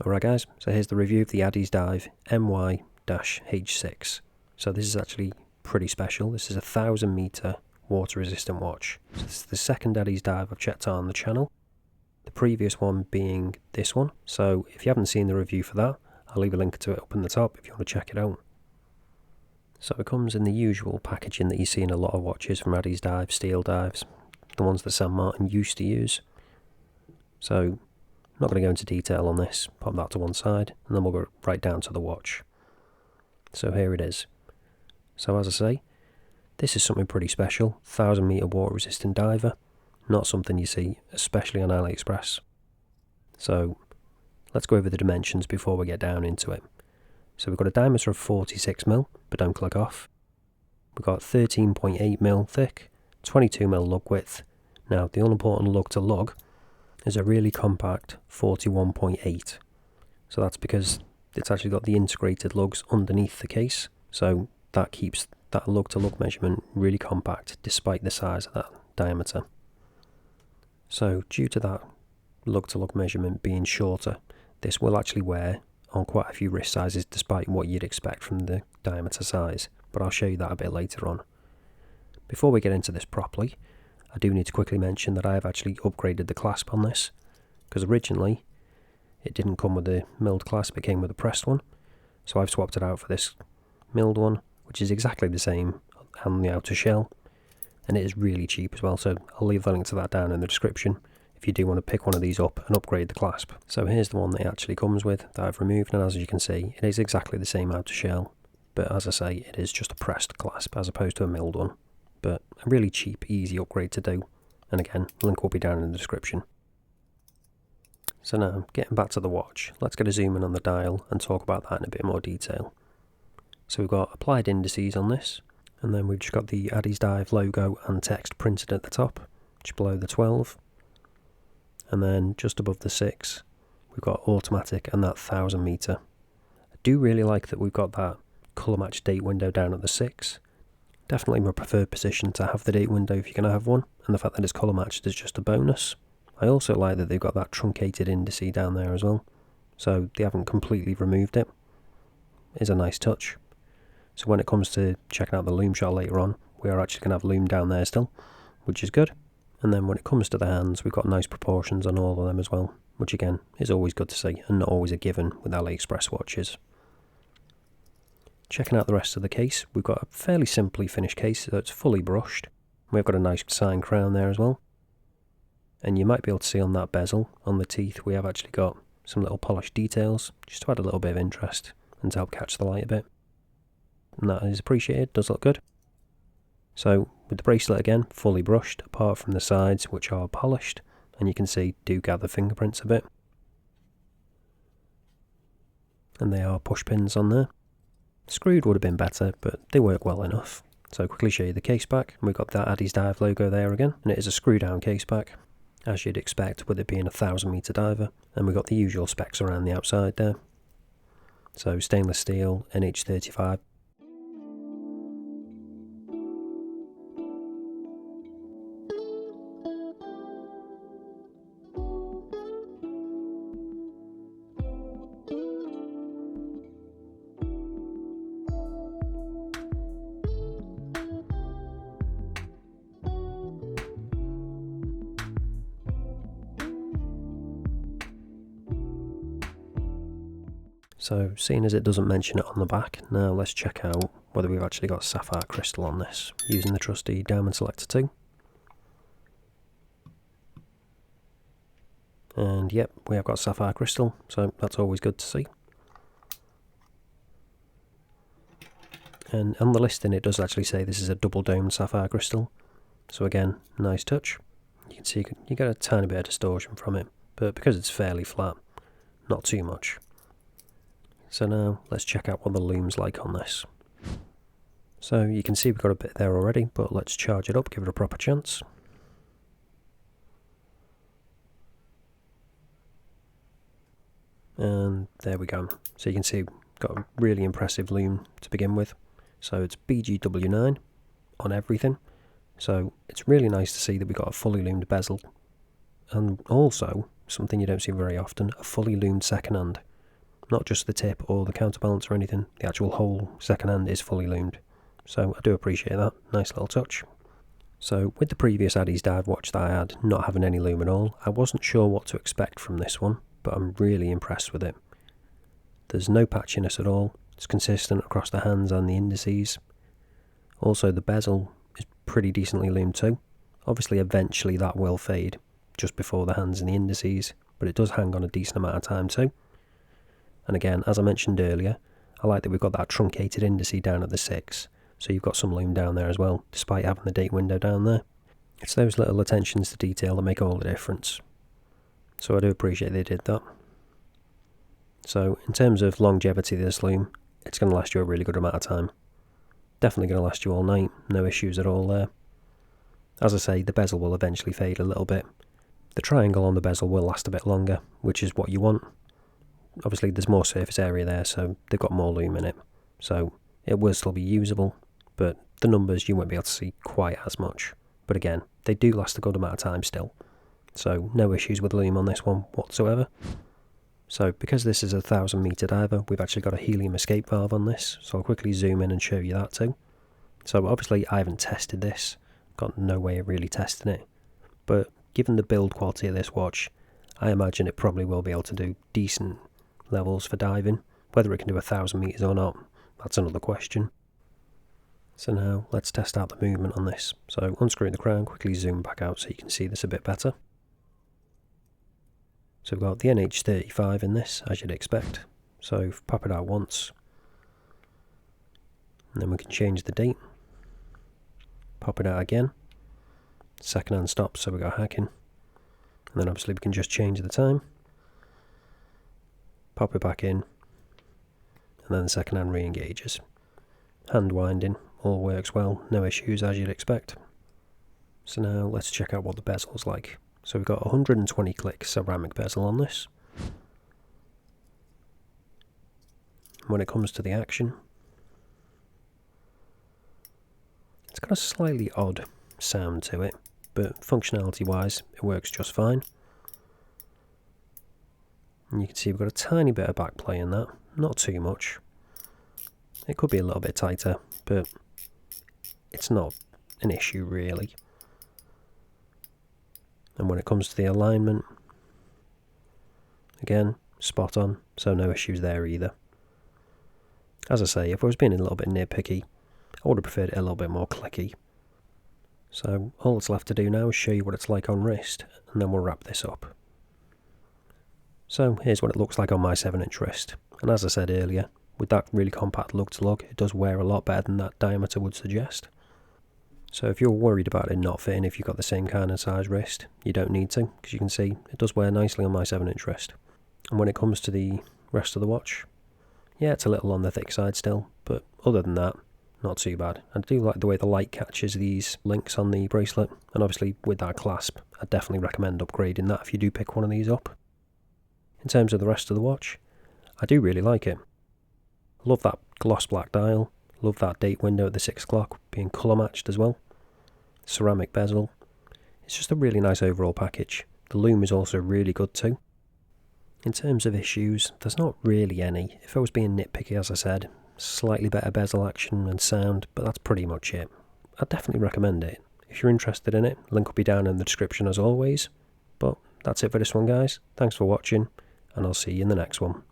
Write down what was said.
Alright guys, so here's the review of the Addiesdive MY-H6. So this is actually pretty special. This is a 1000 meter water resistant watch. So this is the second Addiesdive I've checked on the channel. The previous one being this one. So if you haven't seen the review for that, I'll leave a link to it up in the top if you want to check it out. So it comes in the usual packaging that you see in a lot of watches from Addiesdive, steel dives, the ones that San Martin used to use. So I'm not going to go into detail on this, pop that to one side, and then we'll go right down to the watch. So here it is. So as I say, this is something pretty special, 1000 meter water resistant diver, not something you see, especially on AliExpress. So let's go over the dimensions before we get down into it. So we've got a diameter of 46mm, but don't click off. We've got 13.8mm thick, 22mm lug width. Now the all-important lug to lug is a really compact 41.8. So that's because it's actually got the integrated lugs underneath the case, so that keeps that lug to lug measurement really compact despite the size of that diameter. So due to that lug to lug measurement being shorter, this will actually wear on quite a few wrist sizes despite what you'd expect from the diameter size, but I'll show you that a bit later on. Before we get into this properly, I do need to quickly mention that I have actually upgraded the clasp on this, because originally it didn't come with a milled clasp, it came with a pressed one, so I've swapped it out for this milled one, which is exactly the same on the outer shell, and it is really cheap as well, so I'll leave the link to that down in the description if you do want to pick one of these up and upgrade the clasp. So here's the one that it actually comes with that I've removed, and as you can see it is exactly the same outer shell, but as I say it is just a pressed clasp as opposed to a milled one, but a really cheap, easy upgrade to do, and again, link will be down in the description. So now, getting back to the watch, let's get a zoom in on the dial and talk about that in a bit more detail. So we've got applied indices on this, and then we've just got the Addiesdive logo and text printed at the top, just below the 12. And then just above the 6, we've got automatic and that 1000 meter. I do really like that we've got that colour match date window down at the 6. Definitely my preferred position to have the date window if you're going to have one, and the fact that it's colour matched is just a bonus. I also like that they've got that truncated indice down there as well, so they haven't completely removed it. It's a nice touch. So when it comes to checking out the Lume shot later on, we are actually going to have Lume down there still, which is good. And then when it comes to the hands, we've got nice proportions on all of them as well, which again is always good to see and not always a given with AliExpress watches. Checking out the rest of the case, we've got a fairly simply finished case, so it's fully brushed. We've got a nice sign crown there as well. And you might be able to see on that bezel, on the teeth, we have actually got some little polished details, just to add a little bit of interest and to help catch the light a bit. And that is appreciated, does look good. So with the bracelet again, fully brushed, apart from the sides which are polished, and you can see do gather fingerprints a bit. And they are push pins on there. Screwed would have been better, but they work well enough. So quickly show you the case back, and we've got that Addiesdive logo there again, and it is a screw down case back, as you'd expect with it being a 1000 meter diver, and we've got the usual specs around the outside there. So stainless steel, NH35. So seeing as it doesn't mention it on the back, now let's check out whether we've actually got sapphire crystal on this, using the trusty Diamond Selector 2. And yep, we have got sapphire crystal, so that's always good to see. And on the listing it does actually say this is a double domed sapphire crystal, so again, nice touch. You can see you get a tiny bit of distortion from it, but because it's fairly flat, not too much. So now let's check out what the Lume's like on this. So you can see we've got a bit there already, but let's charge it up, give it a proper chance. And there we go. So you can see we've got a really impressive Lume to begin with. So it's BGW9 on everything. So it's really nice to see that we've got a fully lumed bezel. And also, something you don't see very often, a fully loomed second hand. Not just the tip or the counterbalance or anything, the actual whole second hand is fully loomed. So I do appreciate that, nice little touch. So with the previous Addiesdive watch that I had, not having any lume at all, I wasn't sure what to expect from this one, but I'm really impressed with it. There's no patchiness at all, it's consistent across the hands and the indices. Also the bezel is pretty decently loomed too. Obviously eventually that will fade, just before the hands and the indices, but it does hang on a decent amount of time too. And again, as I mentioned earlier, I like that we've got that truncated indice down at the 6, so you've got some lume down there as well, despite having the date window down there. It's those little attentions to detail that make all the difference. So I do appreciate they did that. So in terms of longevity of this lume, it's going to last you a really good amount of time. Definitely going to last you all night, no issues at all there. As I say, the bezel will eventually fade a little bit. The triangle on the bezel will last a bit longer, which is what you want. Obviously there's more surface area there, so they've got more lume in it. So it will still be usable, but the numbers you won't be able to see quite as much. But again, they do last a good amount of time still. So no issues with lume on this one whatsoever. So because this is a 1000 meter diver, we've actually got a helium escape valve on this. So I'll quickly zoom in and show you that too. So obviously I haven't tested this, got no way of really testing it. But given the build quality of this watch, I imagine it probably will be able to do decent levels for diving. Whether it can do 1000 meters or not, that's another question. So now let's test out the movement on this. So unscrew the crown, quickly zoom back out so you can see this a bit better. So we've got the NH35 in this, as you'd expect. So pop it out once, and then we can change the date. Pop it out again. Second hand stops, so we got hacking. And then obviously we can just change the time. Pop it back in, and then the second hand re-engages. Hand winding, all works well, no issues as you'd expect. So now let's check out what the bezel's like. So we've got 120 click ceramic bezel on this. When it comes to the action, it's got a slightly odd sound to it, but functionality wise it works just fine. And you can see we've got a tiny bit of back play in that, not too much. It could be a little bit tighter, but it's not an issue really. And when it comes to the alignment, again, spot on, so no issues there either. As I say, if I was being a little bit nitpicky, I would have preferred it a little bit more clicky. So all that's left to do now is show you what it's like on wrist, and then we'll wrap this up. So here's what it looks like on my 7-inch wrist, and as I said earlier, with that really compact lug to lug, it does wear a lot better than that diameter would suggest. So if you're worried about it not fitting if you've got the same kind of size wrist, you don't need to, because you can see it does wear nicely on my 7-inch wrist. And when it comes to the rest of the watch, yeah, it's a little on the thick side still, but other than that, not too bad. I do like the way the light catches these links on the bracelet, and obviously with that clasp, I definitely recommend upgrading that if you do pick one of these up. In terms of the rest of the watch, I do really like it. Love that gloss black dial, love that date window at the 6 o'clock being colour matched as well. Ceramic bezel. It's just a really nice overall package. The lume is also really good too. In terms of issues, there's not really any. If I was being nitpicky, as I said, slightly better bezel action and sound, but that's pretty much it. I'd definitely recommend it. If you're interested in it, link will be down in the description as always. But that's it for this one guys. Thanks for watching, and I'll see you in the next one.